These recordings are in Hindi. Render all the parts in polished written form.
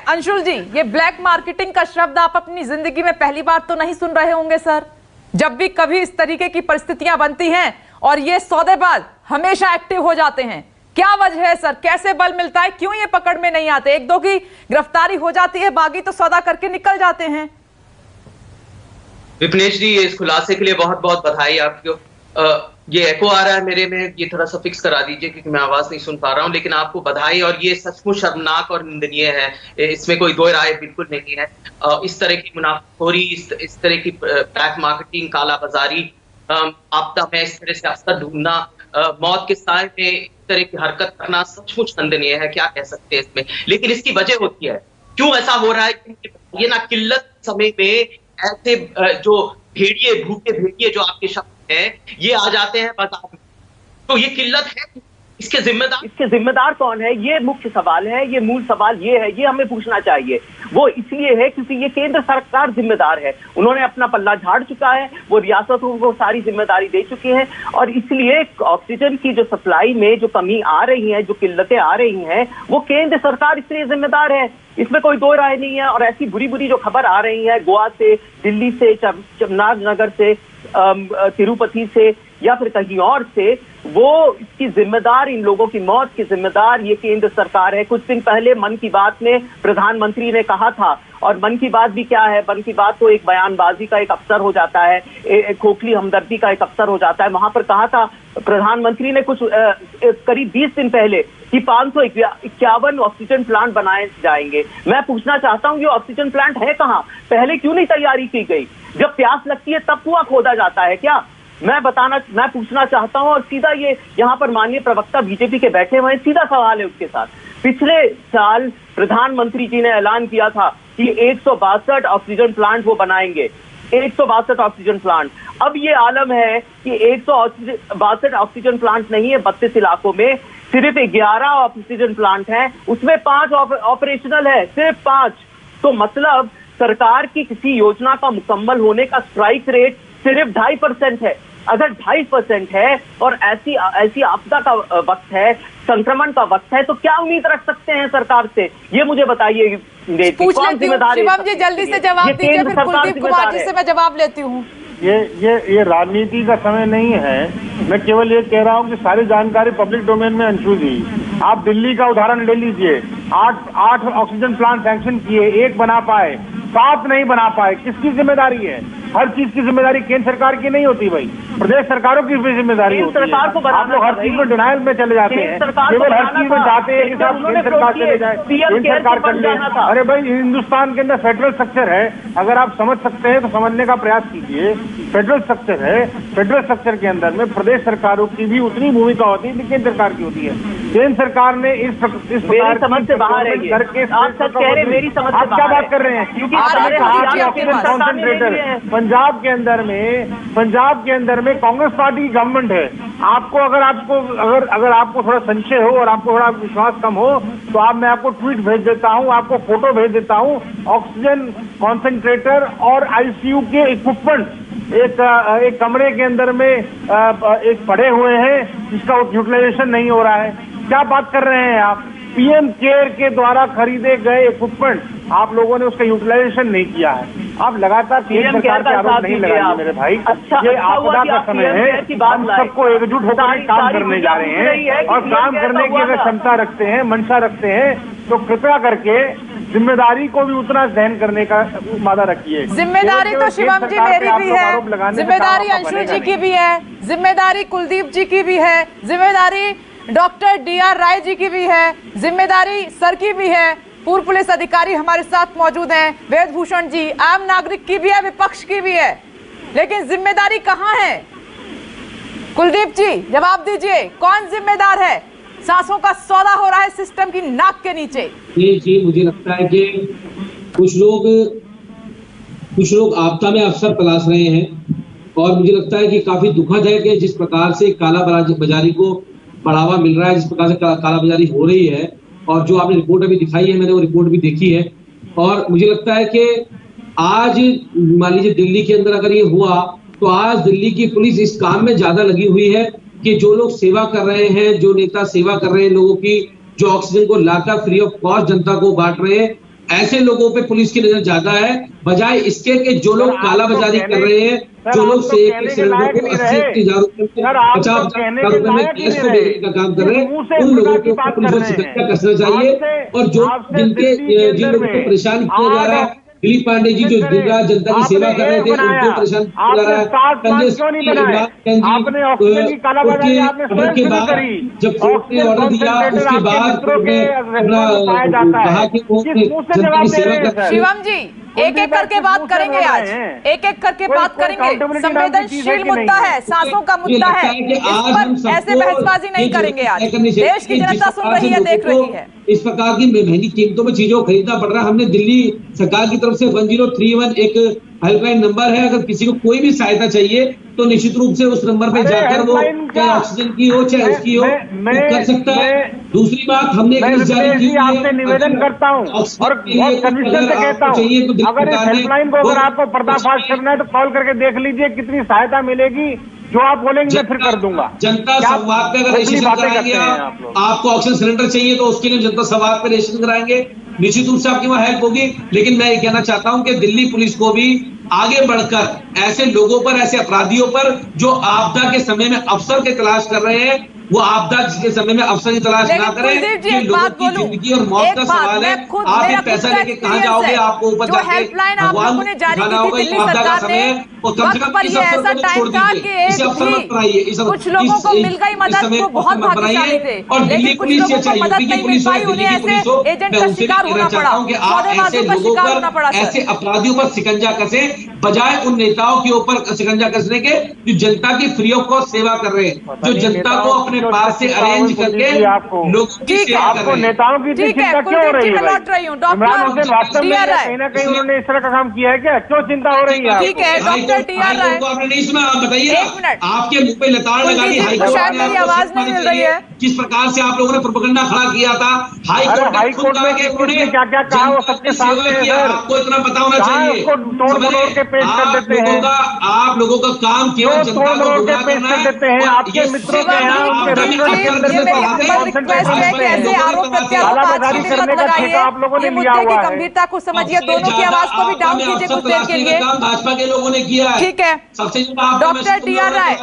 अंशुल जी, ये ब्लैक मार्केटिंग का शब्द आप अपनी जिंदगी में पहली बार तो नहीं सुन रहे होंगे सर। जब भी कभी इस तरीके की परिस्थितियां बनती हैं और ये सौदेबाज हमेशा एक्टिव हो जाते हैं, क्या वजह है सर? कैसे बल मिलता है? क्यों ये पकड़ में नहीं आते? एक दो की गिरफ्तारी हो जाती है, बागी तो सौदा करके निकल जाते हैं। विपनेश जी, इस खुलासे के लिए बहुत बहुत बधाई आपको। ये एको आ रहा है मेरे में, ये थोड़ा सा फिक्स करा दीजिए क्योंकि मैं आवाज नहीं सुन पा रहा हूँ। लेकिन आपको बधाई, और ये सचमुच शर्मनाक और निंदनीय है, इसमें कोई दो राय बिल्कुल नहीं है। इस तरह की मुनाफाखोरी, इस तरह की ब्लैक मार्केटिंग, काला बाजारी, आपदा में इस तरह से अवसर ढूंढना, मौत के साय में इस तरह की हरकत करना सचमुच निंदनीय है। क्या कह सकते हैं इसमें, लेकिन इसकी वजह होती है क्यों ऐसा हो रहा है। ये ना किल्लत समय में ऐसे जो भेड़िए, भूखे भेड़िए जो आपके शब्द है, ये आ जाते हैं बाजार में, तो ये किल्लत है। इसके जिम्मेदार कौन है? ये मुख्य सवाल है, ये मूल सवाल ये है, ये हमें पूछना चाहिए। वो इसलिए है क्योंकि ये केंद्र सरकार जिम्मेदार है, उन्होंने अपना पल्ला झाड़ चुका है, वो रियासतों को सारी जिम्मेदारी दे चुकी है, और इसलिए ऑक्सीजन की जो सप्लाई में जो कमी आ रही है, जो किल्लतें आ रही हैं, वो केंद्र सरकार इसलिए जिम्मेदार है। इसमें कोई दो राय नहीं है। और ऐसी बुरी बुरी जो खबर आ रही है गोवा से, दिल्ली से, चमनानगर से, तिरुपति से या फिर कहीं और से, वो इसकी जिम्मेदार, इन लोगों की मौत की जिम्मेदार ये केंद्र सरकार है। कुछ दिन पहले मन की बात में प्रधानमंत्री ने कहा था, और मन की बात भी क्या है, मन की बात तो एक बयानबाजी का एक अवसर हो जाता है, खोखली हमदर्दी का एक अवसर हो जाता है। वहां पर कहा था प्रधानमंत्री ने कुछ करीब 20 दिन पहले कि 551 ऑक्सीजन प्लांट बनाए जाएंगे। मैं पूछना चाहता हूं ये ऑक्सीजन प्लांट है कहां? पहले क्यों नहीं तैयारी की गई? जब प्यास लगती है तब कुआं खोदा जाता है क्या? मैं पूछना चाहता हूं, और सीधा ये यहाँ पर माननीय प्रवक्ता बीजेपी के बैठे हुए हैं, सीधा सवाल है उसके साथ। पिछले साल प्रधानमंत्री जी ने ऐलान किया था कि 162 ऑक्सीजन प्लांट वो बनाएंगे, 162 ऑक्सीजन प्लांट। अब ये आलम है कि 162 ऑक्सीजन प्लांट नहीं है, 32 इलाकों में सिर्फ 11 ऑक्सीजन प्लांट हैं, उसमें 5 ऑपरेशनल है, सिर्फ 5। तो मतलब सरकार की किसी योजना का मुकम्मल होने का स्ट्राइक रेट सिर्फ 2.5% है। अगर 2.5% है और ऐसी आपदा का वक्त है, संक्रमण का वक्त है, तो क्या उम्मीद रख सकते हैं सरकार से? ये मुझे बताइए। कौन जिम्मेदार है? शिवम जी जल्दी से जवाब दीजिए, फिर कुलदीप कुमार जी से मैं जवाब लेती हूँ। ये राजनीति का समय नहीं है। मैं केवल ये कह रहा हूँ कि सारी जानकारी पब्लिक डोमेन में। अंशु जी, आप दिल्ली का उदाहरण ले लीजिए। 8 ऑक्सीजन प्लांट सैंक्शन किए, 1 बना पाए, 7 नहीं बना पाए। किसकी जिम्मेदारी है? हर चीज की जिम्मेदारी केंद्र सरकार की नहीं होती भाई, प्रदेश सरकारों की भी जिम्मेदारी होती है। आप लोग हर चीज में डिनाइल में चले जाते हैं, केवल हर चीज में जाते हैं कि साहब केंद्र सरकार चले जाए, केंद्र सरकार कर ले। अरे भाई, हिंदुस्तान के अंदर फेडरल स्ट्रक्चर है, अगर आप समझ सकते हैं तो समझने का प्रयास कीजिए। फेडरल स्ट्रक्चर है, फेडरल स्ट्रक्चर के अंदर में प्रदेश सरकारों की भी उतनी भूमिका होती है केंद्र सरकार की होती है। केंद्र सरकार ने इस मेरी समझ से बाहर है, आप सच कह रहे हैं, मेरी समझ से आप क्या बात कर रहे हैं? क्योंकि पंजाब के अंदर में कांग्रेस पार्टी की गवर्नमेंट है। अगर आपको थोड़ा संशय हो और आपको थोड़ा विश्वास कम हो तो मैं आपको ट्वीट भेज देता हूं, आपको फोटो भेज देता हूं। ऑक्सीजन कॉन्सेंट्रेटर और आईसीयू के इक्विपमेंट एक कमरे के अंदर में एक पड़े हुए हैं, जिसका यूटिलाइजेशन नहीं हो रहा है। क्या बात कर रहे हैं आप? पीएम केयर के द्वारा खरीदे गए इक्विपमेंट आप लोगों ने उसका यूटिलाइजेशन नहीं किया है। आप लगातार केंद्र सरकार के आरोप नहीं लगाइए मेरे भाई। ये आपदा का समय है, हम सबको एकजुट होकर काम करने जा रहे हैं, और काम करने की अगर क्षमता रखते हैं, मंशा रखते हैं, तो कृपया करके जिम्मेदारी को भी उतना सहन करने का वादा रखिए। जिम्मेदारी तो शिवम जी मेरी भी है, जिम्मेदारी अंशुल जी की भी है, जिम्मेदारी कुलदीप जी की भी है, जिम्मेदारी डॉक्टर DR राय जी की भी है, जिम्मेदारी सर की भी है, पूर्व पुलिस अधिकारी हमारे साथ मौजूद हैं, वेदभूषण जी, आम नागरिक की भी है, विपक्ष की भी है। लेकिन जिम्मेदारी कहाँ है? कुलदीप जी जवाब दीजिए, कौन जिम्मेदार है? सांसों का सौदा हो रहा है सिस्टम की नाक के नीचे। जी, मुझे लगता है कि कुछ लोग आपदा में अवसर तलाश रहे हैं, और मुझे लगता है कि काफी दुखद है कि जिस प्रकार से काला बाजारी को बढ़ावा मिल रहा है, जिस प्रकार से काला बाजारी हो रही है, और जो आपने रिपोर्ट अभी दिखाई है, मैंने वो रिपोर्ट भी देखी है। और मुझे लगता है कि आज मान लीजिए दिल्ली के अंदर अगर ये हुआ, तो आज दिल्ली की पुलिस इस काम में ज्यादा लगी हुई है कि जो लोग सेवा कर रहे हैं, जो नेता सेवा कर रहे हैं लोगों की, जो ऑक्सीजन को लाकर फ्री ऑफ कॉस्ट जनता को बांट रहे हैं, ऐसे लोगों पे पुलिस की नजर ज्यादा है, बजाय इसके कि जो लोग कालाबाजारी कर रहे हैं, जो लोग से एक सिलेंडर को 80-80 हजार रुपए 50-50 रुपए में गैस को बेचने का काम कर रहे हैं, उन लोगों को पुलिस को शिकंजा कसना चाहिए। और जो जिन लोगों को परेशान किया जा रहा है, दिलीप पांडे जी जो दिन रात जनता की सेवा कर रहे थे, उनको परेशान किया जा रहा है। संजय के बाद जब कोर्ट ने ऑर्डर दिया, उसके बाद कहा कि वो जनता की सेवा कर। शिवम जी, एक एक करके बात करेंगे, आज एक एक करके बात करेंगे। संवेदनशील मुद्दा है, सांसों का मुद्दा है, इस पर ऐसे बहसबाजी नहीं करेंगे। आज देश की जनता सुन रही है, देख रही है। इस प्रकार की महंगी कीमतों में चीजों को खरीदना पड़ रहा है। हमने दिल्ली सरकार की तरफ से 1031 एक हेल्पलाइन नंबर है, अगर किसी को कोई भी सहायता चाहिए तो निश्चित रूप से उस नंबर पे जाकर वो चाहे ऑक्सीजन की हो चाहे उसकी हो वो कर सकता है। दूसरी बात, हमने एक लिस्ट जारी की है, आपसे निवेदन करता हूं और बहुत कन्विक्शन से कहता हूं, अगर इस हेल्पलाइन को अगर आपको पर्दाफाश करना है तो कॉल करके देख लीजिए कितनी सहायता मिलेगी। जो आप बोलेंगे मैं फिर कर दूंगा। जनता संवाद पे अगर रजिस्ट्रेशन कराएंगे, आपको ऑक्सीजन सिलेंडर चाहिए तो उसके लिए जनता संवाद पे रजिस्ट्रेशन कराएंगे, निश्चित रूप से आपकी वहां हेल्प होगी। लेकिन मैं ये कहना चाहता हूं कि दिल्ली पुलिस को भी आगे बढ़कर ऐसे लोगों पर, ऐसे अपराधियों पर जो आपदा के समय में अवसर की तलाश कर रहे हैं, वो आपदा के समय में अवसर की तलाश ना करें। ये लोगों की जिंदगी और मौत का सवाल है। आप एक पैसा लेके कहाँ जाओगे? आपको ऊपर जाके भगवान दिखाना होगा। ये आपदा का समय है और कम से कम इस अवसर को छोड़ दीजिए, इसे अवसर मत बनाइए। कुछ लोगों को मिल गई मदद, वो बहुत भाग्यशाली थे, और दिल्ली पुलिस से चाहिए, मदद नहीं मिल पाई, उन्हें ऐसे एजेंट का शिकार होना पड़ा, सौदेबाजों का शिकार होना पड़ा। ऐसे अपराधियों पर शिकंजा कसे, बजाय उन नेताओं के ऊपर शिकंजा कसने के जो जनता की फ्री ऑफ कॉस्ट सेवा कर रहे हैं, जो जनता को अपने पास से अरेंज करके लोगों की सेवा कर रहे हैं। नेताओं की चिंता क्यों हो रही है? इमरान हुसैन वास्तव में कहीं ना कहीं उन्होंने इस तरह का काम किया है क्या? क्यों चिंता हो रही है? ठीक है, डॉक्टर टी.आर. राय को आपने नहीं सुना, आप बताइए। आपके मुंह पे लताड़ लगा दी हाईकोर्ट ने, मेरी आवाज नहीं मिल रही है। किस प्रकार से आप लोगों ने प्रोपेगेंडा खड़ा किया था हाईकोर्ट में क्या क्या कहा वो सबके सामने है सर। आपको इतना पता होना चाहिए। तोड़ के पेश कर देते हैं। आप लोगों का काम केवल जनता को गुमराह करना है। देते हैं आपके मित्रों के यहाँ आप लोगों ने लिया हुआ है। गंभीरता को समझिए, दोनों की आवाज को भी डाउन कीजिए कुछ देर के लिए। भाजपा के लोगों ने किया है। ठीक है, सबसे डॉक्टर टी.आर. राय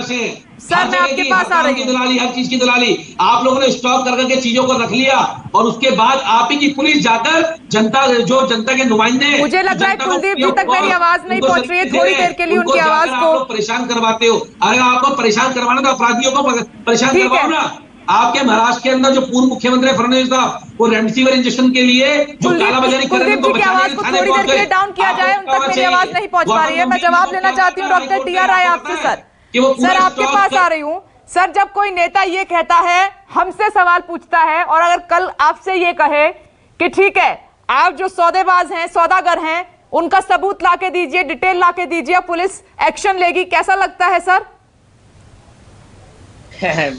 सर, मैं आपके पास आ रही हूँ। दलाली, हर चीज की दलाली आप लोगों ने स्टॉक कर करके चीजों को रख लिया और उसके बाद आप ही की पुलिस जाकर जनता, जो जनता के नुमाइंदे, मुझे लग रहा है कुलदीप जी तक मेरी आवाज नहीं पहुंच रही है, थोड़ी देर के लिए उनकी आवाज को परेशान करवाते हो। अगर आपको परेशान करवाना तो अपराधियों को परेशान करवाओ ना। आपके महाराष्ट्र के अंदर जो पूर्व मुख्यमंत्री फडणवीस साहब, वो रेमडेसिविर इंजेक्शन के लिए जो कालाबाजारी कर रहे हैं, कुलदीप जी की आवाज को थोड़ी देर के लिए डाउन किया जाए, उन तक मेरी आवाज नहीं पहुंच पा रही है। मैं जवाब लेना चाहती हूँ डॉक्टर टी.आर. राय आपसे। सर आपके पास आ रही हूँ। सर, जब कोई नेता ये कहता है, हमसे सवाल पूछता है, और अगर कल आपसे ये कहे कि ठीक है आप जो सौदेबाज हैं, सौदागर हैं, उनका सबूत लाके दीजिए, डिटेल लाके दीजिए, पुलिस एक्शन लेगी, कैसा लगता है सर?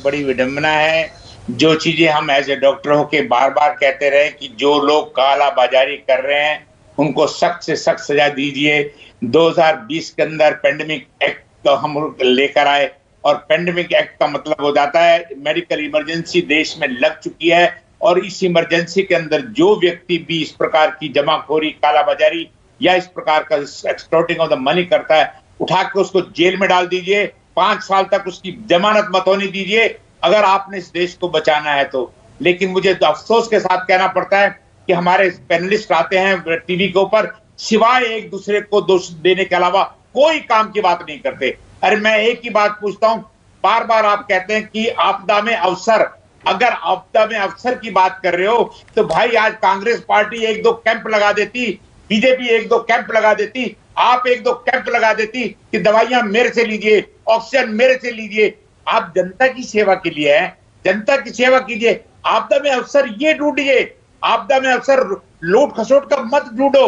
बड़ी विडंबना है। जो चीजें हम एज ए डॉक्टर होके बार बार कहते रहे कि जो लोग काला बाजारी कर रहे हैं उनको सख्त से सख्त सजा दीजिए। 2020 के अंदर पेंडेमिक एक्ट हम लेकर आए और पेंडेमिक एक्ट का मतलब हो जाता है मेडिकल इमरजेंसी देश में लग चुकी है, और इस इमरजेंसी के अंदर जो व्यक्ति भी इस प्रकार की जमाखोरी, कालाबाजारी या इस प्रकार का एक्सटॉर्टिंग ऑफ द मनी करता है, उठा के उसको जेल में डाल दीजिए। 5 साल तक उसकी जमानत मत होने दीजिए, अगर आपने इस देश को बचाना है तो। लेकिन मुझे तो अफसोस के साथ कहना पड़ता है कि हमारे पैनलिस्ट आते हैं टीवी के ऊपर, सिवाय एक दूसरे को दोष देने के अलावा कोई काम की बात नहीं करते। अरे मैं एक ही बात पूछता हूं, बार बार आप कहते हैं कि आपदा में अवसर, अगर आपदा में अवसर की बात कर रहे हो तो भाई आज कांग्रेस पार्टी 1-2 कैंप लगा देती, बीजेपी 1-2 कैंप लगा देती, आप 1-2 कैंप लगा देती कि दवाइयां मेरे से लीजिए, ऑक्सीजन मेरे से लीजिए। आप जनता की सेवा के लिए हैं, जनता की सेवा कीजिए। आपदा में अवसर ये ढूंढिए, आपदा में अवसर लूट खसोट का मत ढूंढो।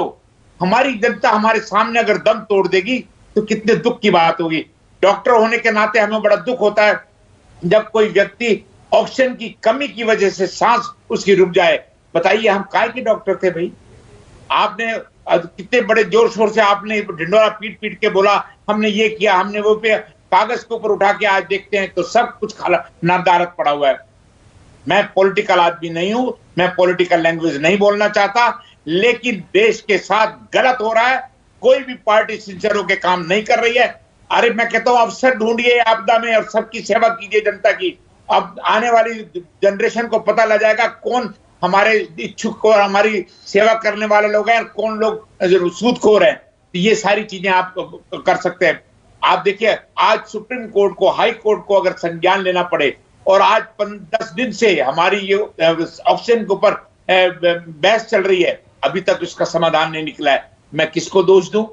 हमारी जनता हमारे सामने अगर दम तोड़ देगी तो कितने दुख की बात होगी। डॉक्टर होने के नाते हमें बड़ा दुख होता है जब कोई व्यक्ति ऑक्सीजन की कमी की वजह से सांस उसकी रुक जाए। बताइए हम काय के डॉक्टर थे भाई? आपने कितने बड़े जोर शोर से आपने ढिंडोरा पीट पीट के बोला हमने ये किया, हमने वो, पे कागज के ऊपर उठा के आज देखते हैं तो सब कुछ नदारत पड़ा हुआ है। मैं पॉलिटिकल आदमी नहीं हूं, मैं पॉलिटिकल लैंग्वेज नहीं बोलना चाहता, लेकिन देश के साथ गलत हो रहा है। कोई भी पार्टी सिंसियर होकर काम नहीं कर रही है। अरे मैं कहता हूं अवसर ढूंढिए आपदा में और सबकी सेवा कीजिए जनता की। अब आने वाली जनरेशन को पता लग जाएगा कौन हमारे इच्छुक और हमारी सेवा करने वाले लोग हैं और कौन लोग सूदखोर हैं। तो ये सारी चीजें आप कर सकते हैं। आप देखिए आज सुप्रीम कोर्ट को, हाई कोर्ट को अगर संज्ञान लेना पड़े और आज 10 दिन से हमारी ये ऑक्सीजन के ऊपर बहस चल रही है, अभी तक इसका समाधान नहीं निकला है। मैं किसको दोष दूं?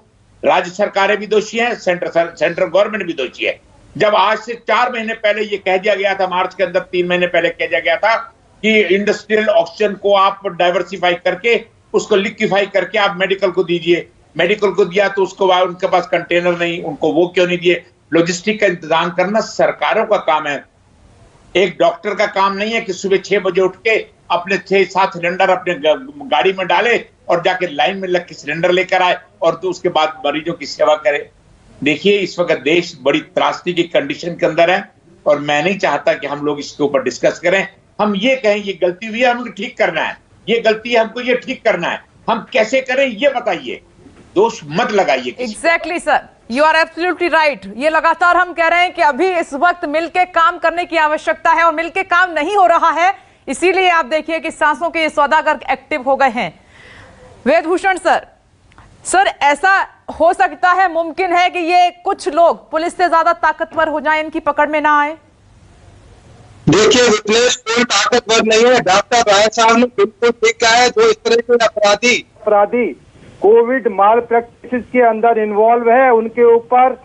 राज्य सरकारें भी दोषी हैं, सेंट्रल गवर्नमेंट भी दोषी है। जब आज से 4 महीने पहले ये कह दिया गया था, मार्च के अंदर 3 महीने पहले कह दिया गया था कि इंडस्ट्रियल ऑक्सीजन को आप डाइवर्सिफाई करके उसको लिक्विफाई करके आप मेडिकल को दीजिए। मेडिकल को दिया तो उसको उनके पास कंटेनर नहीं, उनको वो क्यों नहीं दिए? लॉजिस्टिक का इंतजाम करना सरकारों का काम है। एक डॉक्टर का काम नहीं है कि सुबह 6 बजे उठ के अपने 6-7 सिलेंडर अपने गाड़ी में डाले और जाके लाइन में लग के सिलेंडर लेकर आए और तो उसके बाद मरीजों की सेवा करे। देखिए इस वक्त देश बड़ी त्रासदी की कंडीशन के अंदर है और मैं नहीं चाहता कि हम लोग इसके ऊपर डिस्कस करें। हम ये कहें ये गलती हुई है, हमको ठीक करना है, ये गलती है हमको ये ठीक करना है। हम कैसे करें ये बताइए, दोष मत लगाइए। Exactly sir, you are absolutely right. ये लगातार हम कह रहे हैं कि अभी इस वक्त मिलके काम करने की आवश्यकता है और मिलके काम नहीं हो रहा है। इसीलिए आप देखिए कि सांसों के ये सौदागर एक्टिव हो गए हैं। वेदभूषण सर ऐसा हो सकता है, मुमकिन है कि ये कुछ लोग पुलिस से ज्यादा ताकतवर हो जाएं, इनकी पकड़ में ना आए? देखिए विपलेश कोई ताकतवर नहीं है। डॉक्टर राय साहब ने बिल्कुल ठीक कहा है। जो इस तरह के अपराधी कोविड माल प्रैक्टिस के अंदर इन्वॉल्व है, उनके ऊपर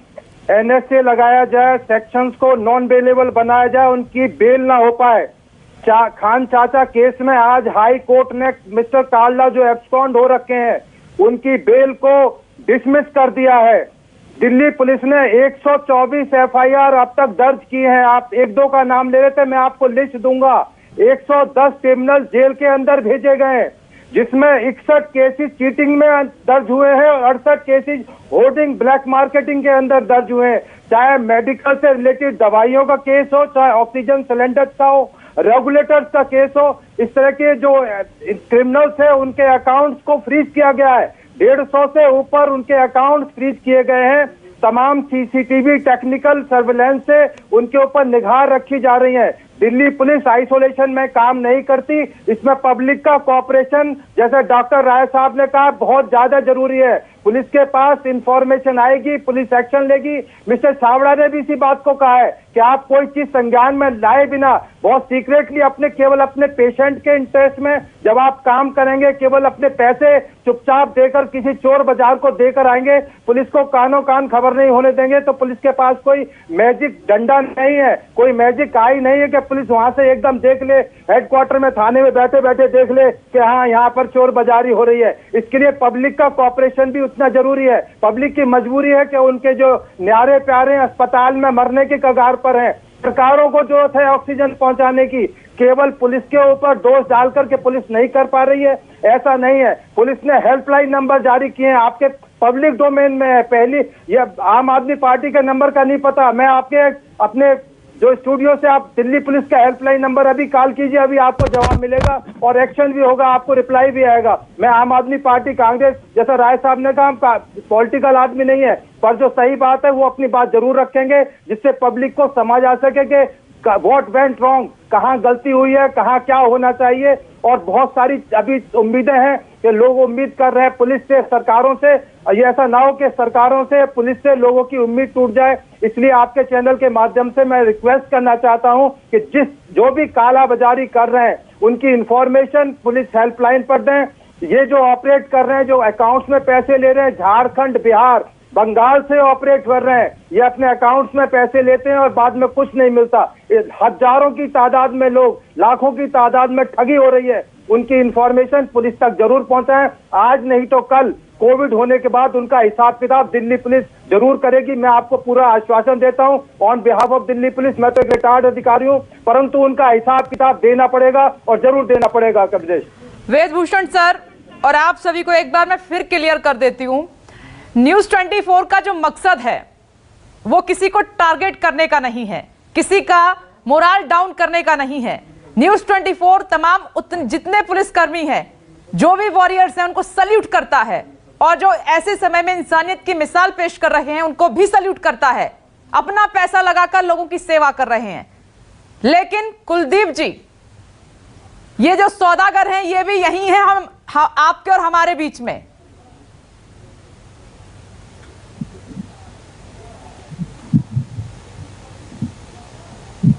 NSA लगाया जाए, सेक्शंस को नॉन बेलेबल बनाया जाए, उनकी बेल ना हो पाए। खान चाचा केस में आज हाई कोर्ट ने मिस्टर काल्ला जो एब्सकॉन्ड हो रखे हैं उनकी बेल को डिसमिस कर दिया है। दिल्ली पुलिस ने 124 FIR अब तक दर्ज की हैं। आप 1-2 का नाम ले रहे थे, मैं आपको लिस्ट दूंगा। 110 क्रिमिनल जेल के अंदर भेजे गए, जिसमें 61 केसेस चीटिंग में दर्ज हुए हैं और 68 केसेस होर्डिंग ब्लैक मार्केटिंग के अंदर दर्ज हुए हैं। चाहे मेडिकल से रिलेटेड दवाइयों का केस हो, चाहे ऑक्सीजन सिलेंडर का हो, रेगुलेटर्स का केस हो, इस तरह के जो क्रिमिनल्स है उनके अकाउंट्स को फ्रीज किया गया है। 150 से ऊपर उनके अकाउंट फ्रीज किए गए हैं। तमाम CCTV टेक्निकल सर्विलेंस से उनके ऊपर निगाह रखी जा रही है। दिल्ली पुलिस आइसोलेशन में काम नहीं करती, इसमें पब्लिक का कोऑपरेशन, जैसे डॉक्टर राय साहब ने कहा, बहुत ज्यादा जरूरी है। पुलिस के पास इंफॉर्मेशन आएगी, पुलिस एक्शन लेगी। मिस्टर छावड़ा ने भी इसी बात को कहा है कि आप कोई चीज संज्ञान में लाए बिना बहुत सीक्रेटली केवल अपने पेशेंट के इंटरेस्ट में जब आप काम करेंगे, केवल अपने पैसे चुपचाप देकर किसी चोर बाजार को देकर आएंगे, पुलिस को कानों कान खबर नहीं होने देंगे, तो पुलिस के पास कोई मैजिक डंडा नहीं है, कोई मैजिक आई नहीं है कि पुलिस वहां से एकदम देख ले, हेडक्वार्टर में थाने में बैठे बैठे देख ले कि हाँ यहाँ पर चोर बाजारी हो रही है। इसके लिए पब्लिक का कोऑपरेशन भी उतना जरूरी है। पब्लिक की मजबूरी है कि उनके जो न्यारे प्यारे अस्पताल में मरने के कगार पर हैं। सरकारों को जरूरत है ऑक्सीजन पहुंचाने की, केवल पुलिस के ऊपर दोष डालकर के पुलिस नहीं कर पा रही है, ऐसा नहीं है। पुलिस ने हेल्पलाइन नंबर जारी किए हैं, आपके पब्लिक डोमेन में है। पहली ये आम आदमी पार्टी के नंबर का नहीं पता, मैं आपके अपने जो स्टूडियो से आप दिल्ली पुलिस का हेल्पलाइन नंबर अभी कॉल कीजिए, अभी आपको जवाब मिलेगा और एक्शन भी होगा, आपको रिप्लाई भी आएगा। मैं आम आदमी पार्टी, कांग्रेस, जैसा राय साहब ने कहा, पॉलिटिकल आदमी नहीं है, पर जो सही बात है वो अपनी बात जरूर रखेंगे, जिससे पब्लिक को समझ आ सके कि व्हाट वेंट रॉन्ग, कहाँ गलती हुई है, कहाँ क्या होना चाहिए। और बहुत सारी अभी उम्मीदें हैं कि लोग उम्मीद कर रहे हैं पुलिस से, सरकारों से। ये ऐसा ना हो कि सरकारों से, पुलिस से लोगों की उम्मीद टूट जाए। इसलिए आपके चैनल के माध्यम से मैं रिक्वेस्ट करना चाहता हूं कि जो भी काला बाजारी कर रहे हैं उनकी इंफॉर्मेशन पुलिस हेल्पलाइन पर दें। ये जो ऑपरेट कर रहे हैं, जो अकाउंट्स में पैसे ले रहे हैं, झारखंड, बिहार, बंगाल से ऑपरेट कर रहे हैं, ये अपने अकाउंट्स में पैसे लेते हैं और बाद में कुछ नहीं मिलता। हजारों की तादाद में लोग, लाखों की तादाद में ठगी हो रही है। उनकी इंफॉर्मेशन पुलिस तक जरूर पहुंचाएं। आज नहीं तो कल कोविड होने के बाद उनका हिसाब किताब दिल्ली पुलिस जरूर करेगी। मैं आपको पूरा आश्वासन देता हूं on behalf of Delhi police. मैं तो एक रिटायर्ड अधिकारी हूं, परंतु उनका हिसाब किताब देना पड़ेगा और जरूर देना पड़ेगा। कमलेश, वेदभूषण सर, और आप सभी को एक बार मैं फिर क्लियर कर देती हूं, न्यूज 24 का जो मकसद है वो किसी को टारगेट करने का नहीं है, किसी का मोरल डाउन करने का नहीं है। न्यूज 24 तमाम जितने पुलिसकर्मी हैं, जो भी वॉरियर्स हैं उनको सल्यूट करता है, और जो ऐसे समय में इंसानियत की मिसाल पेश कर रहे हैं उनको भी सल्यूट करता है, अपना पैसा लगाकर लोगों की सेवा कर रहे हैं। लेकिन कुलदीप जी, ये जो सौदागर हैं ये भी यही हैं आपके और हमारे बीच में।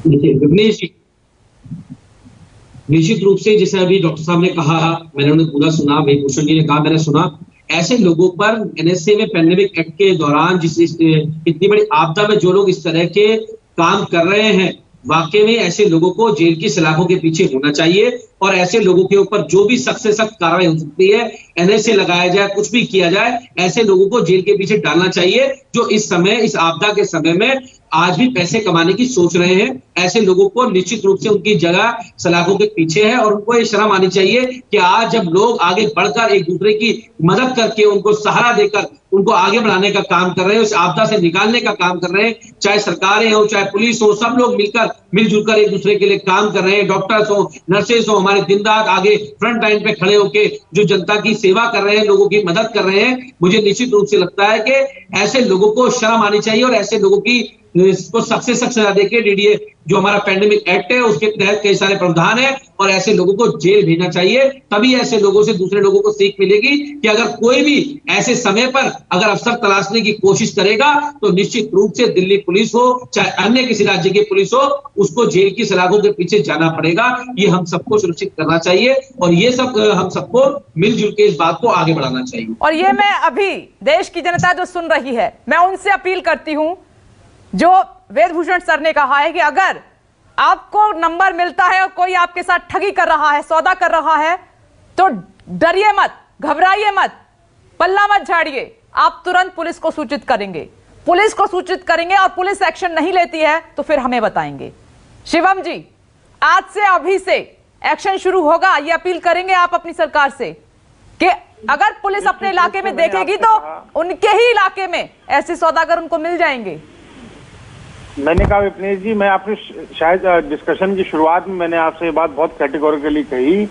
देखिए विघ्नेश जी, निश्चित रूप से जैसे अभी डॉक्टर साहब ने कहा, मैंने उन्हें पूरा सुना, वेदभूषण जी ने कहा, मैंने सुना, ऐसे लोगों पर एनएसए में पैंडेमिक एक्ट के दौरान जिस इतनी बड़ी आपदा में जो लोग इस तरह के काम कर रहे हैं, वाकई में ऐसे लोगों को जेल की सलाखों के पीछे होना चाहिए, और ऐसे लोगों के ऊपर जो भी सख्त से सख्त कार्रवाई हो सकती है, एनएसए लगाया जाए, कुछ भी किया जाए, ऐसे लोगों को जेल के पीछे डालना चाहिए जो इस समय, इस आपदा के समय में आज भी पैसे कमाने की सोच रहे हैं। ऐसे लोगों को निश्चित रूप से उनकी जगह सलाखों के पीछे है, और उनको ये शर्म आनी चाहिए कि आज जब लोग आगे बढ़कर एक दूसरे की मदद करके, उनको सहारा देकर, उनको आगे बढ़ाने का काम कर रहे हैं, उस आपदा से निकालने का काम कर रहे हैं, चाहे सरकारें हो, चाहे पुलिस हो, सब लोग मिलजुल कर एक दूसरे के लिए काम कर रहे हैं। डॉक्टर्स हो, नर्सेस हो, हमारे दिन रात आगे फ्रंट लाइन पे खड़े होके जो जनता की सेवा कर रहे हैं, लोगों की मदद कर रहे हैं। मुझे निश्चित रूप से लगता है कि ऐसे लोगों को शर्म आनी चाहिए, और ऐसे लोगों की इसको सख्त से सख्त सजा देके, डीडीए जो हमारा पैंडेमिक एक्ट है उसके तहत कई सारे प्रावधान है, और ऐसे लोगों को जेल भेजना चाहिए। तभी ऐसे लोगों से दूसरे लोगों को सीख मिलेगी कि अगर कोई भी ऐसे समय पर अगर अफसर तलाशने की कोशिश करेगा तो निश्चित रूप से दिल्ली पुलिस हो, चाहे अन्य किसी राज्य की पुलिस हो, उसको जेल की सलाखों के पीछे जाना पड़ेगा। ये हम सबको सुनिश्चित करना चाहिए, और ये सब हम सबको मिलजुल के इस बात को आगे बढ़ाना चाहिए। और ये मैं अभी देश की जनता जो सुन रही है, मैं उनसे अपील करती हूं, जो वेदभूषण सर ने कहा है कि अगर आपको नंबर मिलता है और कोई आपके साथ ठगी कर रहा है, सौदा कर रहा है, तो डरिए मत, घबराइए मत, पल्ला मत झाड़िए, आप तुरंत पुलिस को सूचित करेंगे, पुलिस को सूचित करेंगे, और पुलिस एक्शन नहीं लेती है तो फिर हमें बताएंगे। शिवम जी, आज से अभी से एक्शन शुरू होगा, ये अपील करेंगे आप अपनी सरकार से कि अगर पुलिस अपने इलाके में देखेगी तो उनके ही इलाके में ऐसे सौदागर उनको मिल जाएंगे। मैंने कहा विघ्नेश जी, मैं आपने शायद डिस्कशन की शुरुआत में मैंने आपसे ये बात बहुत कैटेगोरिकली कही,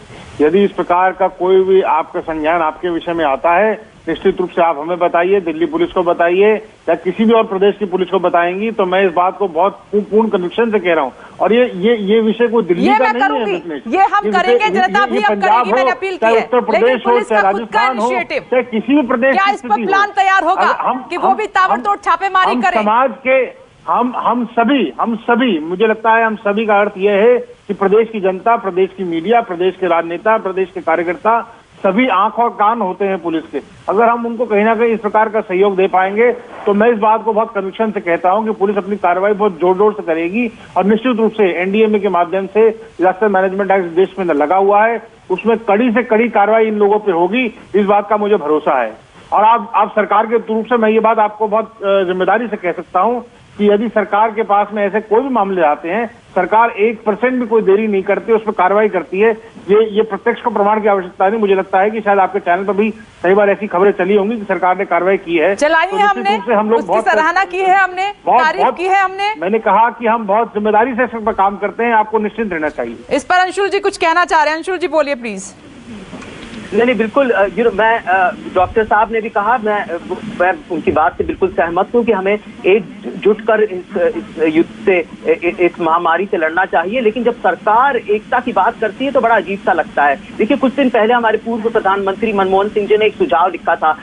यदि इस प्रकार का कोई भी आपका संज्ञान आपके विषय में आता है, निश्चित रूप से आप हमें बताइए, दिल्ली पुलिस को बताइए, या किसी भी और प्रदेश की पुलिस को बताएंगी, तो मैं इस बात को बहुत पूर्ण कन्विक्शन से कह रहा हूँ। और ये विषय को दिल्ली का नहीं है, ये हम करेंगे, जनता भी अब करेगी, मैंने अपील की है, उत्तर प्रदेश हो, चाहे राजस्थान हो, चाहे किसी भी प्रदेश, क्या इस पर प्लान तैयार होगा कि वो भी ताबड़तोड़ छापेमारी करें? समाज के हम सभी मुझे लगता है हम सभी का अर्थ यह है कि प्रदेश की जनता, प्रदेश की मीडिया, प्रदेश के राजनेता, प्रदेश के कार्यकर्ता सभी आंख और कान होते हैं पुलिस के। अगर हम उनको कहीं ना कहीं इस प्रकार का सहयोग दे पाएंगे तो मैं इस बात को बहुत कन्विक्शन से कहता हूं कि पुलिस अपनी कार्रवाई बहुत जोर से करेगी, और निश्चित रूप से एनडीएमए के माध्यम से डिजास्टर मैनेजमेंट एक्ट देश में लगा हुआ है, उसमें कड़ी से कड़ी कार्रवाई इन लोगों पर होगी, इस बात का मुझे भरोसा है। और आप सरकार के रूप से मैं ये बात आपको बहुत जिम्मेदारी से कह सकता हूं कि यदि सरकार के पास में ऐसे कोई भी मामले आते हैं, सरकार 1% भी कोई देरी नहीं करती, उस पर कार्रवाई करती है। ये प्रत्यक्ष को प्रमाण की आवश्यकता नहीं, मुझे लगता है कि शायद आपके चैनल पर भी कई बार ऐसी खबरें चली होंगी कि सरकार ने कार्रवाई की है, चलाई है, हमने हम लोग बहुत सराहना की है, हमने तारीफ की है, हमने मैंने कहा कि हम बहुत जिम्मेदारी से इस पर काम करते हैं, आपको निश्चिंत रहना चाहिए। इस पर अंशुल जी कुछ कहना चाह रहे हैं, अंशुल जी बोलिए प्लीज। नहीं बिल्कुल, मैं डॉक्टर साहब ने भी कहा, मैं उनकी बात से बिल्कुल सहमत हूं कि हमें एकजुट कर इस युद्ध से, इस महामारी से लड़ना चाहिए। लेकिन जब सरकार एकता की बात करती है तो बड़ा अजीब सा लगता है। देखिए, कुछ दिन पहले हमारे पूर्व प्रधानमंत्री मनमोहन सिंह जी ने एक सुझाव लिखा था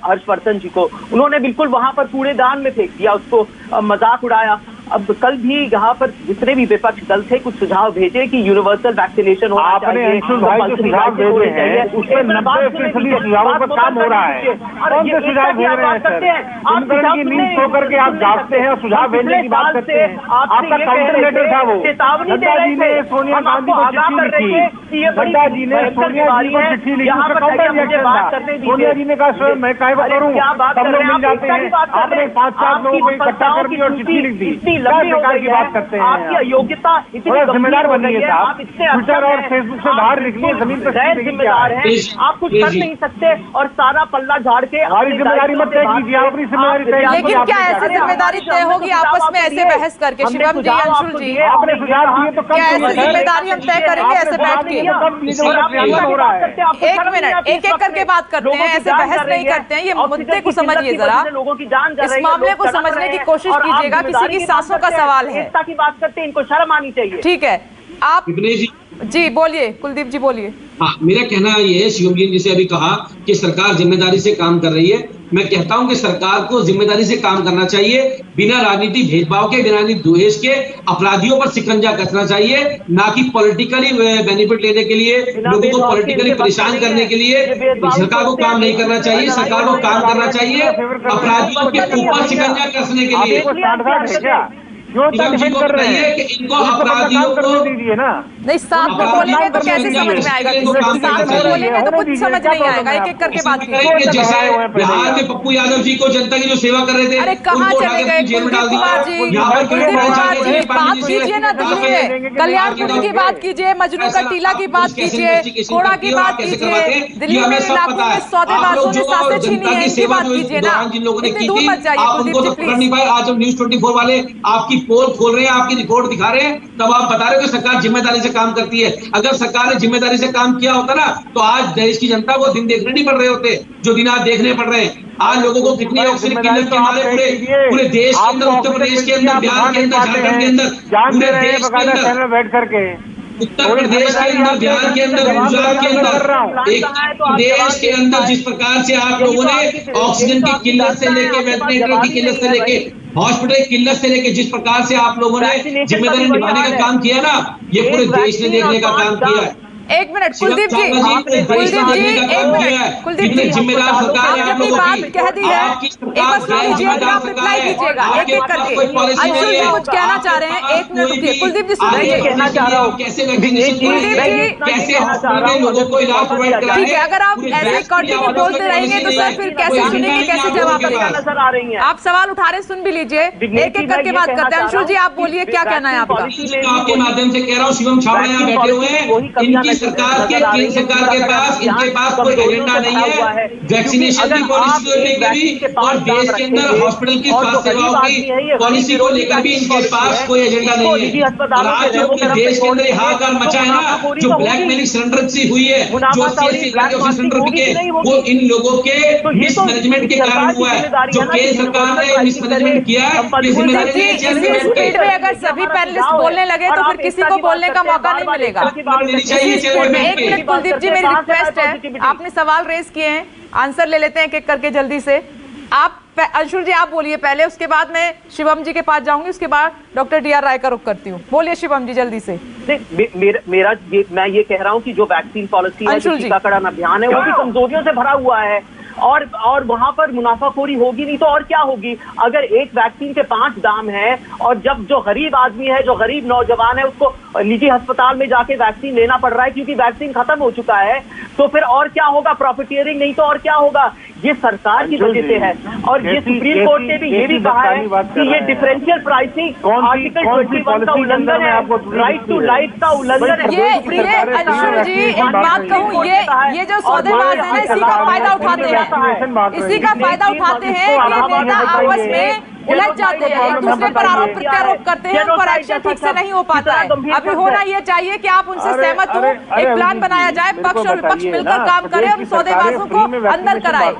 हर्षवर्धन जी को, उन्होंने बिल्कुल वहां पर कूड़ेदान में फेंक दिया, उसको मजाक उड़ाया। अब कल भी यहाँ पर जितने भी विपक्ष दल थे कुछ सुझाव भेजे कि यूनिवर्सल वैक्सीनेशन होना चाहिए, अंशुल भाई जो सुझाव भेजे हैं उसमें 90% सुझावों पर काम हो रहा है। कौन से सुझाव भेज रहे हैं सर? कुंभकर्ण की नींद सो करके आप जागते हैं और सुझाव भेजने की बात करते हैं। आपका काउंटर लेटर था वो, नड्डा जी ने सोनिया गांधी को चिट्ठी लिखी, नड्डा जी ने सोनिया जी को चिट्ठी लिखी, उसका काउंटर रिएक्शन था। सोनिया जी ने कहा सर मैं काय वो करूँ, सब लोग मिल जाते हैं। आपने 5-7 लोगों को इकट्ठा करके और चिट्ठी लिख दी। लंबी हो बेकार गई की है, बात करते हैं आपकी अयोग्यता इतनी जिम्मेदार गंभीर हो बनिए गई है, साहब। आप इतने ट्विटर और फेसबुक से बाहर निकलिए, जमीन पर गैर जिम्मेदार हैं, आप कुछ कर नहीं सकते और सारा पल्ला झाड़ के हमारी जिम्मेदारी मत तय कीजिए, आप अपनी जिम्मेदारी तय कीजिए। लेकिन क्या ऐसी जिम्मेदारी तय होगी आपस में ऐसे बहस करके? शिवम जी, अंशुल जी, आपने सुझाव दिए तो क्या ऐसी जिम्मेदारी हम तय करेंगे ऐसे बैठ के? हो रहा है। एक मिनट, एक एक करके बात करते हैं, ऐसे बहस नहीं करते हैं। ये मुद्दे को समझिए जरा, लोगों की जान जा इस रही है, मामले लोग को तड़प समझने रहे की हैं, कोशिश और आप कीजिएगा। किसी जिम्मेदारी की बात सांसों का करते हैं, सवाल है। एकता की बात करते हैं, इनको शर्म आनी चाहिए। ठीक है, आप विपनेश जी, जी बोलिए, कुलदीप जी बोलिए। हाँ, मेरा कहना ये है, शिवम जी ने जैसे अभी कहा कि सरकार जिम्मेदारी से काम कर रही है, मैं कहता हूं कि सरकार को जिम्मेदारी से काम करना चाहिए, बिना राजनीति भेदभाव के, बिना राजनीति द्वेष के अपराधियों पर शिकंजा कसना चाहिए, ना कि पॉलिटिकली बेनिफिट लेने के लिए, लोगों को पॉलिटिकली परेशान करने के लिए सरकार को काम नहीं करना चाहिए। सरकार को काम करना चाहिए अपराधियों के ऊपर शिकंजा कसने के लिए। जो डिफेंड कर रहे हैं कि इनको अपराधियों को दीजिए ना। नहीं, साथ में बोलेंगे तो कैसे समझ में आएगा? साथ में बोलेंगे तो कुछ समझ नहीं आएगा। एक एक करके बात कीजिए। जैसे बिहार में पप्पू यादव जी को जनता की जो सेवा कर रहे थे, अरे कहाँ चले गए कुलदीप कुमार जी? कुलदीप कुमार जी, बात कीजिए ना दिल्ली में, कल्याणपुरी की बात कीजिए, मजनू का टीला की बात कीजिए, कोड़ा की बात कीजिए, दिल्ली में इलाकों में सौदेबाजों ने सांसें छीनी है, इनकी बात कीजिए ना। इतनी दूर मत जाइए कुलदीप जी प्लीज। आज हम न्यूज़ 24 वाले आपकी पोल खोल रहे हैं, आपकी रिपोर्ट दिखा रहे हैं, तब आप बता रहे हो कि सरकार जिम्मेदारी से काम करती है। अगर सरकार ने जिम्मेदारी से काम किया होता ना, तो आज देश की जनता को दिन देखने नहीं पड़ रहे होते जो दिन आज देखने पड़ रहे हैं। आज लोगों को कितनी ऑक्सीजन किल्लत के मारे पूरे देश के अंदर, उत्तर प्रदेश के अंदर, बिहार के अंदर, झारखंड के अंदर, पूरे देश के अंदर बैठ करके, उत्तर प्रदेश के अंदर, बिहार के अंदर, गुजरात के अंदर, एक देश के अंदर जिस प्रकार से आप लोगों ने ऑक्सीजन की किल्लत से लेके, वेंटिलेटर की किल्लत से लेके, हॉस्पिटल की किल्लत से लेके, जिस प्रकार से आप लोगों ने जिम्मेदारी निभाने का काम किया ना, ये पूरे देश ने देखने का काम किया है। एक मिनट कुलदीप जी, एक मिनट, कुलदीप जी, जिम्मेदार सरकार आपने अपनी बात कह दी है, एक बार सुन लीजिए, आप रिप्लाई कीजिएगा एक एक करके। अंशुल जी कुछ कहना चाह रहे हैं, एक मिनट रुकिए। कुलदीप जी सुन लीजिए, कहना चाह रहा हूँ, कैसे वैक्सीनेशन, कैसे लोगों को इलाज प्रोवाइड कराएं। ठीक है, अगर आप ऐसे कंटिन्यू बोलते रहेंगे तो सर फिर कैसे सुनेंगे, कैसे जवाब देंगे? नजर आ रही है। आप सवाल उठा रहे, सुन भी लीजिए, एक एक करके बात करते हैं। अंशुल जी आप बोलिए, क्या कहना है आपका? आपके माध्यम से कह रहा हूँ, शिवम छावड़ा यहाँ बैठे हुए हैं, इनकी सरकार के, केंद्र सरकार के पास, इनके पास कोई एजेंडा नहीं है वैक्सीनेशन की पॉलिसी को लेकर भी, और देश के अंदर हॉस्पिटल की स्वास्थ्य सेवाओं की पॉलिसी को लेकर भी इनके पास कोई एजेंडा नहीं है। और आज जो देश के अंदर हाहाकार मचा है ना, जो ब्लैकमेलिंग सरेंडर हुई है, जो सरेंडर बिके, वो इन लोगों के मिसमैनेजमेंट के कारण हुआ है। जो केंद्र सरकार ने मिसमैनेजमेंट किया है, स्पीड में अगर सभी पैनलिस्ट बोलने लगे तो फिर किसी को बोलने का मौका नहीं मिलेगा। एक मिनट कुलदीप जी, मेरी रिक्वेस्ट है, आपने सवाल रेज किए हैं, आंसर ले लेते हैं एक एक करके जल्दी से। आप अंशुल जी आप बोलिए पहले, उसके बाद मैं शिवम जी के पास जाऊंगी, उसके बाद डॉक्टर डीआर राय का रुख करती हूँ। बोलिए शिवम जी जल्दी से। मैं ये कह रहा हूँ कि जो वैक्सीन पॉलिसी है, जो टीकाकरण अभियान है, वो भी कमजोरियों से भरा हुआ है, और वहां पर मुनाफाखोरी होगी नहीं तो और क्या होगी? अगर एक वैक्सीन के 5 दाम है, और जब जो गरीब आदमी है, जो गरीब नौजवान है, उसको निजी अस्पताल में जाके वैक्सीन लेना पड़ रहा है क्योंकि वैक्सीन खत्म हो चुका है, तो फिर और क्या होगा? प्रॉफिटियरिंग, नहीं तो और क्या होगा? ये सरकार की वजह से है। और ये सुप्रीम कोर्ट ने भी ये भी कहा है कि ये डिफरेंशियल प्राइसिंग आर्टिकल 21 का उल्लंघन है, राइट टू लाइफ का उल्लंघन है। ये अंशुल जी एक बात कहूँ, ये जो सौदेबाज है ना, इसी का फायदा उठाते हैं, इसी का फायदा उठाते हैं कि नेता आपस में उलझ जाते हैं, एक दूसरे पर आरोप प्रत्यारोप करते हैं, उन पर एक्शन ठीक से नहीं हो पाता है। अभी होना ये चाहिए कि आप उनसे सहमत हो, एक प्लान बनाया जाए, पक्ष और विपक्ष मिलकर काम करें और सौदेबाजों को अंदर कराए।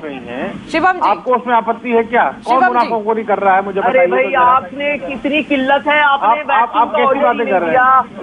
शिवम जी, आपको उसमें आपत्ति है क्या? कौन मुनाफाखोरी कर रहा है, मुझे बताइए। भाई आपने कितनी किल्लत है, आपने आप कैसी बातें कर रहे हैं?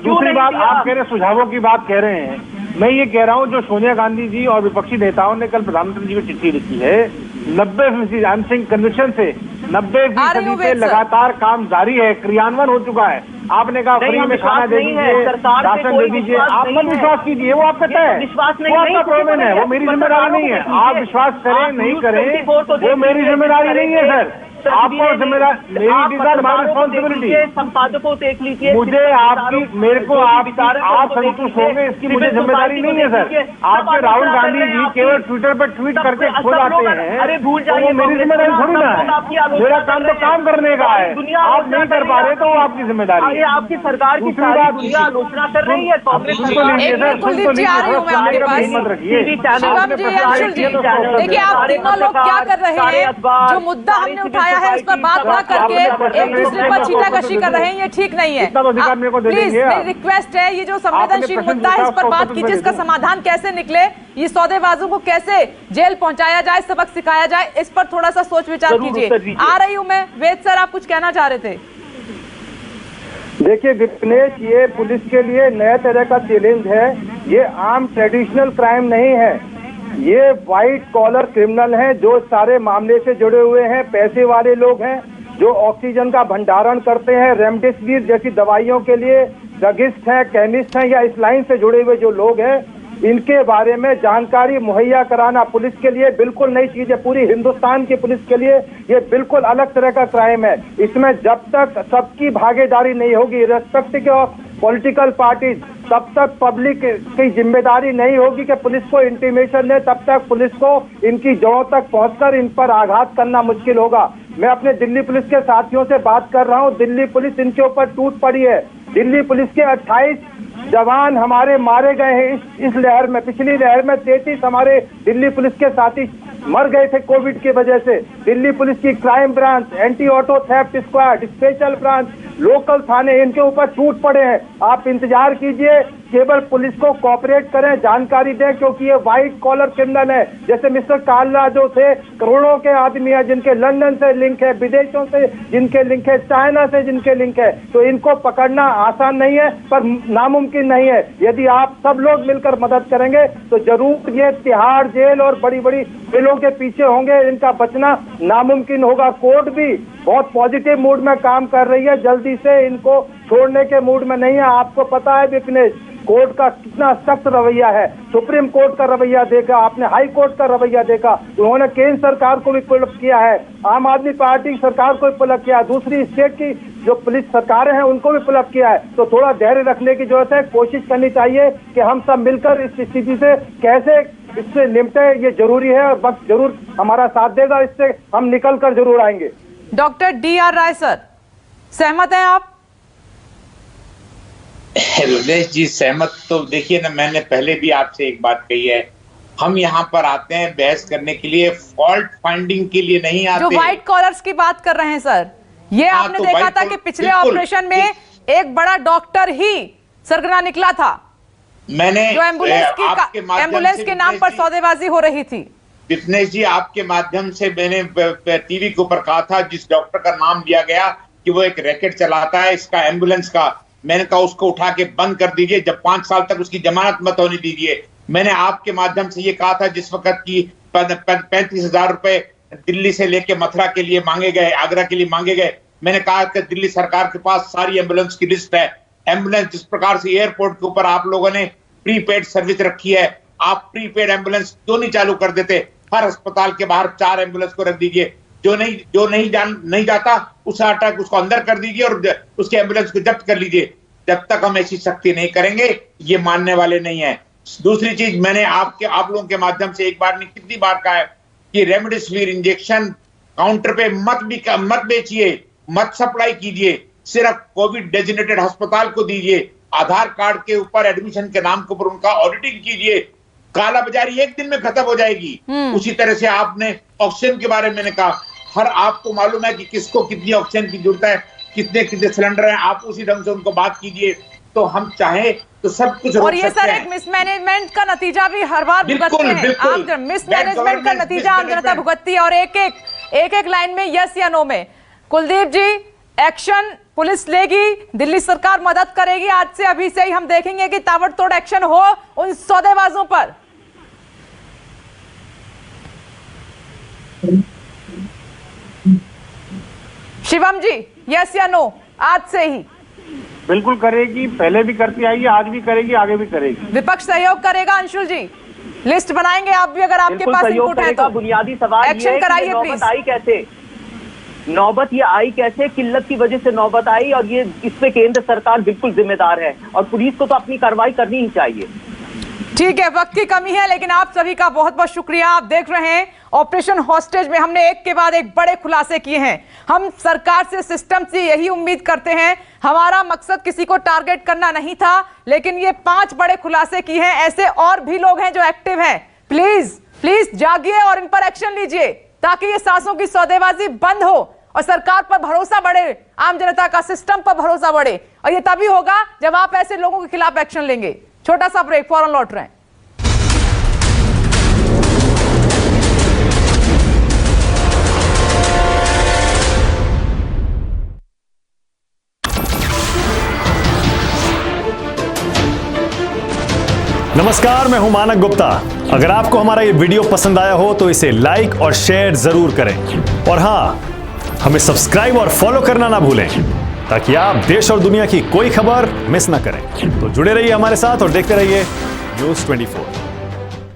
दूसरी बात, आप कह रहे सुझावों की बात कह रहे हैं, मैं ये कह रहा हूँ जो सोनिया गांधी जी और विपक्षी नेताओं ने कल प्रधानमंत्री जी को चिट्ठी लिखी है, 90% आई एम सेइंग कन्विक्शन से 90% से लगातार काम जारी है, क्रियान्वयन हो चुका है। आपने कहा फ्री में खाना दे दीजिए, राशन दे दीजिए, आप मत विश्वास कीजिए, वो आपका तय है, वो आपका प्रॉब्लम है, वो मेरी जिम्मेदारी नहीं है। आप विश्वास करें नहीं करें, वो मेरी जिम्मेदारी नहीं है सर। आपको जिम्मेदार, मेरी रिस्पॉन्सिबिलिटी, संपादकों देख लीजिए, मुझे आपकी, मेरे को आप संतुष्ट होंगे इसकी मुझे जिम्मेदारी नहीं है सर। आपके राहुल गांधी जी केवल ट्विटर पर ट्वीट करके खुद आते हैं, अरे भूल जाइए, मेरी जिम्मेदारी थोड़ी ना है। मेरा काम तो काम करने का है, आप नहीं कर पा रहे तो वो आपकी जिम्मेदारी है। आपकी सरकार की सारी दुनिया आलोचना कर रही है, कांग्रेस कुलदीप जी आ रही हूँ मैं आपके पास। शिवम जी, अंशुल जी, देखिए आप तीनों लोग क्या कर रहे हैं, जो मुद्दा हमने उठाया है उस पर बात ना करके एक दूसरे पर छीटाकशी कर रहे हैं, ये ठीक नहीं है। प्लीज मेरी रिक्वेस्ट है, ये जो संवेदनशील मुद्दा है इस पर बात कीजिए, इसका समाधान कैसे निकले, ये सौदेबाजों को कैसे जेल पहुंचाया जाए, सबक सिखाया जाए, इस पर थोड़ा सा सोच विचार कीजिए। आ रही हूँ मैं। वेद सर, आप कुछ कहना चाह रहे थे? देखिए विपनेश, ये पुलिस के लिए नया तरह का चैलेंज है। ये आम ट्रेडिशनल क्राइम नहीं है, ये व्हाइट कॉलर क्रिमिनल हैं जो सारे मामले से जुड़े हुए हैं। पैसे वाले लोग हैं जो ऑक्सीजन का भंडारण करते हैं, रेमडेसिविर जैसी दवाइयों के लिए ड्रगिस्ट हैं, केमिस्ट हैं, या इस लाइन से जुड़े हुए जो लोग हैं, इनके बारे में जानकारी मुहैया कराना पुलिस के लिए बिल्कुल नई चीज है। पूरी हिंदुस्तान की पुलिस के लिए ये बिल्कुल अलग तरह का क्राइम है। इसमें जब तक सबकी भागीदारी नहीं होगी, रिस्पेक्टिव ऑफ पॉलिटिकल पार्टीज, तब तक पब्लिक की जिम्मेदारी नहीं होगी कि पुलिस को इंटीमेशन दे, तब तक पुलिस को इनकी जड़ों तक पहुंचकर इन पर आघात करना मुश्किल होगा। मैं अपने दिल्ली पुलिस के साथियों से बात कर रहा हूं, दिल्ली पुलिस इनके ऊपर टूट पड़ी है। दिल्ली पुलिस के 28 जवान हमारे मारे गए हैं इस लहर में। पिछली लहर में 33 हमारे दिल्ली पुलिस के साथी मर गए थे कोविड की वजह से। दिल्ली पुलिस की crime branch, anti auto theft squad, special branch, local थाने, इनके ऊपर टूट पड़े हैं। आप इंतजार कीजिए, केवल पुलिस को कोऑपरेट करें, जानकारी दें, क्योंकि ये व्हाइट कॉलर क्रिमिनल है। जैसे मिस्टर कालरा जो थे, करोड़ों के आदमी है जिनके लंदन से लिंक है, विदेशों से जिनके लिंक है, चाइना से जिनके लिंक है, तो इनको पकड़ना आसान नहीं है पर नामुमकिन नहीं है। यदि आप सब लोग मिलकर मदद करेंगे तो जरूर ये तिहाड़ जेल और बड़ी बड़ी जेलों के पीछे होंगे, इनका बचना नामुमकिन होगा। कोर्ट भी बहुत पॉजिटिव मूड में काम कर रही है, जल्दी से इनको छोड़ने के मूड में नहीं है। आपको पता है विपनेश, कोर्ट का कितना सख्त रवैया है, सुप्रीम कोर्ट का रवैया देखा आपने, हाई कोर्ट का रवैया देखा, उन्होंने केंद्र सरकार को भी पुल अप किया है, आम आदमी पार्टी सरकार को भी पुल अप किया है, दूसरी स्टेट की जो पुलिस सरकारें हैं उनको भी पुल अप किया है। तो थोड़ा धैर्य रखने की जरूरत है, कोशिश करनी चाहिए कि हम सब मिलकर इस स्थिति से कैसे इससे निपटे, ये जरूरी है और वक्त जरूर हमारा साथ देगा, इससे हम निकल कर जरूर आएंगे। डॉक्टर DR राय सर, सहमत हैं आप? रुदेश जी, सहमत तो देखिए ना, मैंने पहले भी आपसे एक बात कही है, हम यहाँ पर आते हैं बहस करने के लिए, फॉल्ट फाइंडिंग के लिए नहीं आते। जो व्हाइट कॉलर्स की बात कर रहे हैं सर, ये आपने तो देखा था कि पिछले ऑपरेशन में एक बड़ा डॉक्टर ही सरगना निकला था। मैंने जो एम्बुलेंस के नाम पर सौदेबाजी हो रही थी। विपनेश जी, आपके माध्यम से मैंने टीवी के ऊपर कहा था, जिस डॉक्टर का नाम लिया गया कि वो एक रैकेट चलाता है इसका एम्बुलेंस का, मैंने कहा उसको उठा के बंद कर दीजिए, जब 5 साल तक उसकी जमानत मत होने दीजिए। मैंने आपके माध्यम से ये कहा था जिस वक्त की 35,000 रुपए दिल्ली से लेके मथुरा के लिए मांगे गए, आगरा के लिए मांगे गए, मैंने कहा कि दिल्ली सरकार के पास सारी एम्बुलेंस की लिस्ट है। एम्बुलेंस जिस प्रकार से एयरपोर्ट के ऊपर आप लोगों ने प्रीपेड सर्विस रखी है, आप प्रीपेड एम्बुलेंस क्यों नहीं चालू कर देते? हर अस्पताल के बाहर 4 एम्बुलेंस को रख दीजिए, जो नहीं जाता उसे हटा के उसको अंदर कर दीजिए और उसके एम्बुलेंस को जब्त कर लीजिए। जब तक हम ऐसी सख्ती नहीं करेंगे ये मानने वाले नहीं है। दूसरी चीज, मैंने आप लोगों के माध्यम से एक बार नहीं कितनी बार कहा है कि रेमडेसिविर इंजेक्शन काउंटर पे मत बेचिए, मत सप्लाई कीजिए, सिर्फ कोविड डेजिग्नेटेड अस्पताल को दीजिए। आधार कार्ड के ऊपर एडमिशन के नाम के ऊपर उनका ऑडिटिंग कीजिए, काला बाजारी एक दिन में खत्म हो जाएगी। उसी तरह से आपने ऑक्सीजन के बारे में कहा, हर आपको मालूम है कि किसको कितनी ऑक्सीजन की जरूरत है, कितने सिलेंडर हैं, आप उसी ढंग से उनको बात कीजिए। तो हम चाहे तो सब कुछ और ये सर एक मिसमैनेजमेंट का नतीजा भी हर बार भुगतते हैं आप, मिसमैनेजमेंट का नतीजा आम जनता भुगतती है। और एक लाइन में यस या नो में, कुलदीप जी, एक्शन पुलिस लेगी, दिल्ली सरकार मदद करेगी, आज से अभी से ही हम देखेंगे कि ताबड़तोड़ एक्शन हो उन सौदेबाजों पर। शिवम जी, यस या नो, आज से ही? बिल्कुल करेगी, पहले भी करती आई है, आज भी करेगी, आगे भी करेगी। विपक्ष सहयोग करेगा? अंशुल जी, लिस्ट बनाएंगे आप भी अगर आपके पास इनपुट है तो। बुनियादी सवाल एक्शन कराइए प्लीज। कैसे? नौबत ये आई कैसे, किल्लत की वजह से नौबत आई, और ये इस पे केंद्र सरकार बिल्कुल जिम्मेदार है और पुलिस को तो अपनी कार्रवाई करनी ही चाहिए। ठीक है, वक्त की कमी है, लेकिन आप सभी का बहुत बहुत शुक्रिया। आप देख रहे हैं ऑपरेशन हॉस्टेज में हमने एक के बाद एक बड़े खुलासे किए हैं। हम सरकार से, सिस्टम से यही उम्मीद करते हैं। हमारा मकसद किसी को टारगेट करना नहीं था, लेकिन ये 5 बड़े खुलासे किए हैं। ऐसे और भी लोग हैं जो एक्टिव हैं। प्लीज प्लीज जागिए और इन पर एक्शन लीजिए, ताकि ये सांसों की सौदेबाजी बंद हो और सरकार पर भरोसा बढ़े, आम जनता का सिस्टम पर भरोसा बढ़े। और ये तभी होगा जब आप ऐसे लोगों के खिलाफ एक्शन लेंगे। छोटा सा ब्रेक, फौरन लौट रहे हैं। नमस्कार, मैं हूं मानक गुप्ता। अगर आपको हमारा ये वीडियो पसंद आया हो तो इसे लाइक और शेयर जरूर करें, और हां, हमें सब्सक्राइब और फॉलो करना ना भूलें, ताकि आप देश और दुनिया की कोई खबर मिस ना करें। तो जुड़े रहिए हमारे साथ और देखते रहिए न्यूज़ 24।